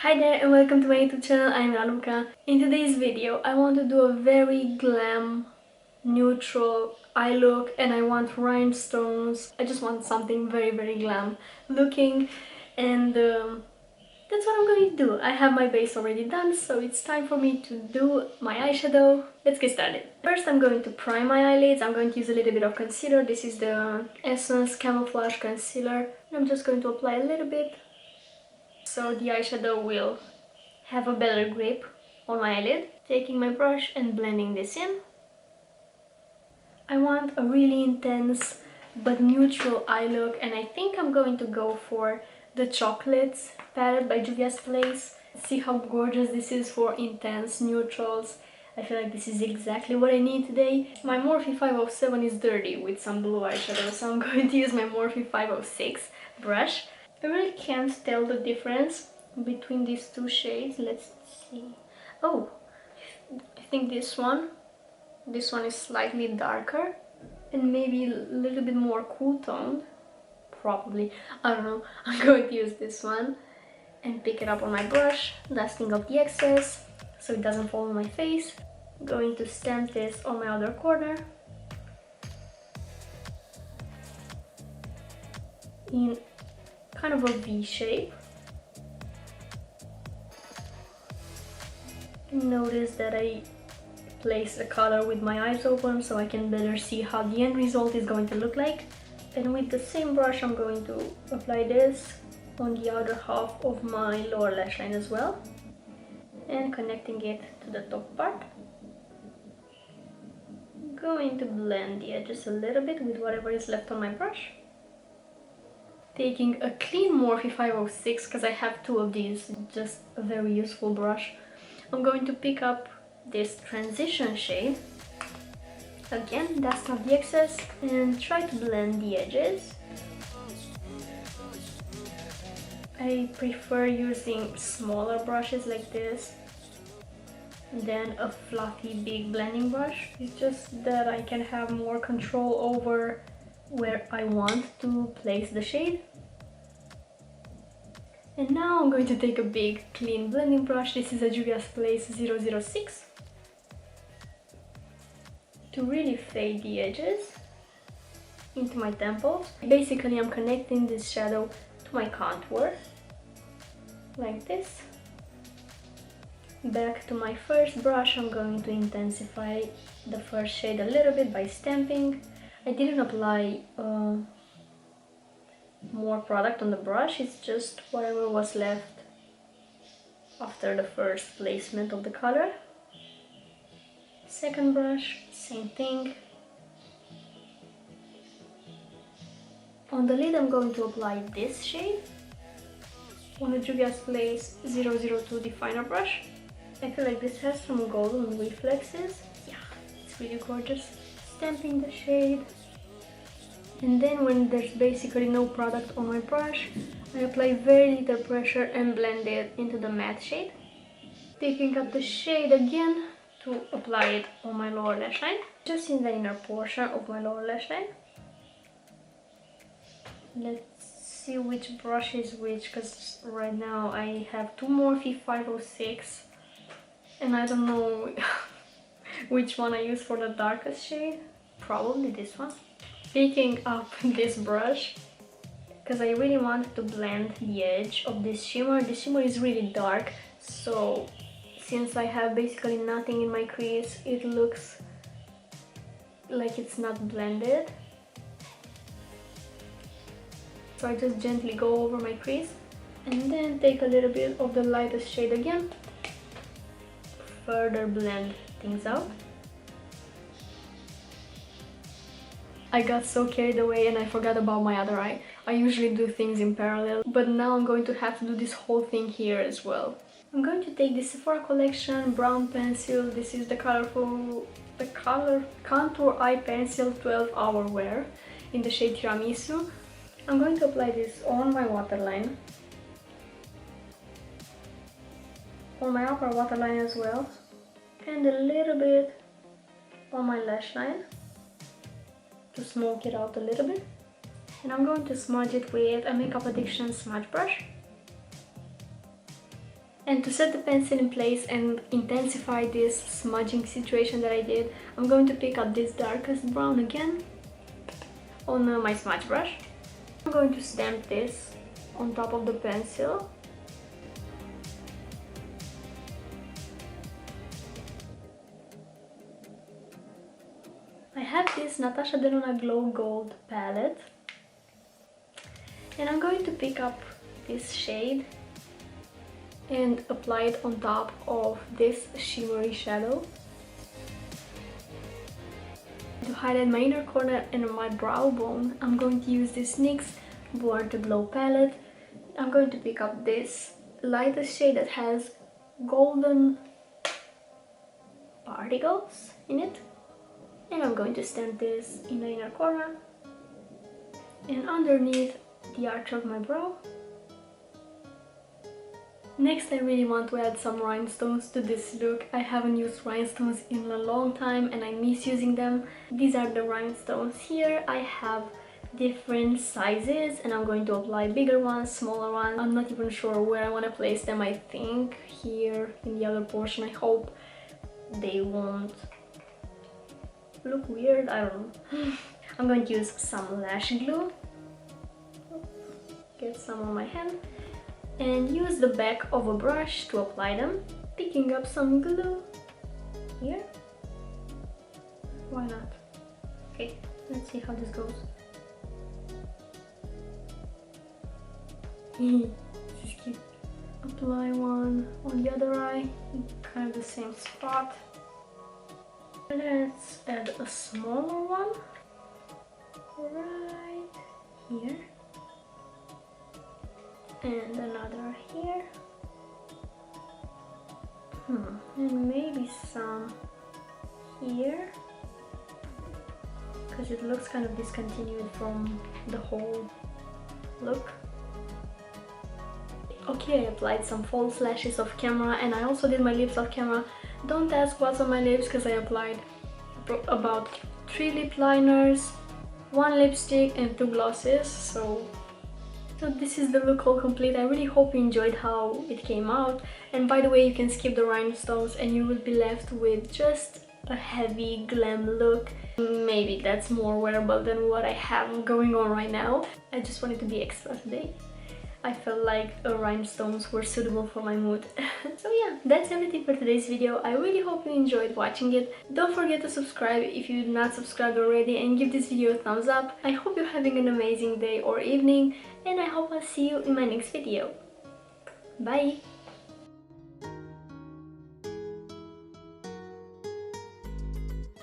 Hi there and welcome to my YouTube channel. I'm Raluca. In today's video I want to do a very glam neutral eye look and I want rhinestones. I just want something very glam looking and that's what I'm going to do. I have my base already done, so it's time for me to do my eyeshadow. Let's get started. First I'm going to prime my eyelids. I'm going to use a little bit of concealer. This is the Essence Camouflage Concealer. I'm just going to apply a little bit so the eyeshadow will have a better grip on my eyelid. Taking my brush and blending this in. I want a really intense but neutral eye look and I think I'm going to go for the Chocolates palette by Juvia's Place. See how gorgeous this is for intense neutrals. I feel like this is exactly what I need today. My Morphe 507 is dirty with some blue eyeshadow, so I'm going to use my Morphe 506 brush. I really can't tell the difference between these two shades. Let's see. Oh, I think this one is slightly darker and maybe a little bit more cool toned. Probably, I don't know. I'm going to use this one and pick it up on my brush, dusting off the excess so it doesn't fall on my face. I'm going to stamp this on my other corner in kind of a V shape. Notice that I place the color with my eyes open so I can better see how the end result is going to look like. And with the same brush I'm going to apply this on the outer half of my lower lash line as well, and connecting it to the top part. Going to blend the edges a little bit with whatever is left on my brush. Taking a clean Morphe 506 because I have two of these, just a very useful brush. I'm going to pick up this transition shade. Again, dust off the excess and try to blend the edges. I prefer using smaller brushes like this than a fluffy big blending brush. It's just that I can have more control over where I want to place the shade. And now I'm going to take a big clean blending brush. This is a Juvia's Place 006 to really fade the edges into my temples. Basically I'm connecting this shadow to my contour like this. Back to my first brush, I'm going to intensify the first shade a little bit by stamping. I didn't apply more product on the brush, it's just whatever was left after the first placement of the color. Second brush, same thing. On the lid I'm going to apply this shade on the Juvia's Place 002 definer brush. I feel like this has some golden reflexes. Yeah, it's really gorgeous. Stamping the shade. And then when there's basically no product on my brush, I apply very little pressure and blend it into the matte shade. Picking up the shade again to apply it on my lower lash line, just in the inner portion of my lower lash line. Let's see which brush is which, because right now I have two Morphe 506 and I don't know which one I use for the darkest shade. Probably this one. Picking up this brush because I really want to blend the edge of this shimmer. This shimmer is really dark, so since I have basically nothing in my crease, it looks like it's not blended. So I just gently go over my crease and then take a little bit of the lightest shade again, further blend things out. I got so carried away and I forgot about my other eye. I usually do things in parallel, but now I'm going to have to do this whole thing here as well. I'm going to take the Sephora Collection brown pencil. This is the color Contour Eye Pencil 12 Hour Wear in the shade Tiramisu. I'm going to apply this on my waterline, on my upper waterline as well, and a little bit on my lash line to smoke it out a little bit. And I'm going to smudge it with a Makeup Addiction smudge brush. And to set the pencil in place and intensify this smudging situation that I did, I'm going to pick up this darkest brown again on my smudge brush. I'm going to stamp this on top of the pencil. I have this Natasha Denona Glow Gold palette, and I'm going to pick up this shade and apply it on top of this shimmery shadow. To highlight my inner corner and my brow bone, I'm going to use this NYX Born to Glow palette. I'm going to pick up this lightest shade that has golden particles in it, and I'm going to stamp this in the inner corner and underneath the arch of my brow. Next, I really want to add some rhinestones to this look. I haven't used rhinestones in a long time and I miss using them. These are the rhinestones here. I have different sizes and I'm going to apply bigger ones, smaller ones. I'm not even sure where I want to place them. I think here in the other portion. I hope they won't look weird. I don't know. I'm going to use some lash glue. Get some on my hand. And use the back of a brush to apply them, picking up some glue here. Why not? Okay, let's see how this goes. This is cute. Apply one on the other eye, kind of the same spot. Let's add a smaller one right here. And another here. And maybe some here, because it looks kind of discontinued from the whole look. Okay, I applied some false lashes off camera and I also did my lips off camera. Don't ask what's on my lips because I applied about 3 lip liners, 1 lipstick and 2 glosses. So this is the look all complete. I really hope you enjoyed how it came out. And by the way, you can skip the rhinestones and you will be left with just a heavy glam look. Maybe that's more wearable than what I have going on right now. I just wanted to be extra today. I felt like rhinestones were suitable for my mood. So yeah, that's everything for today's video. I really hope you enjoyed watching it. Don't forget to subscribe if you're not subscribed already and give this video a thumbs up. I hope you're having an amazing day or evening and I hope I'll see you in my next video. Bye!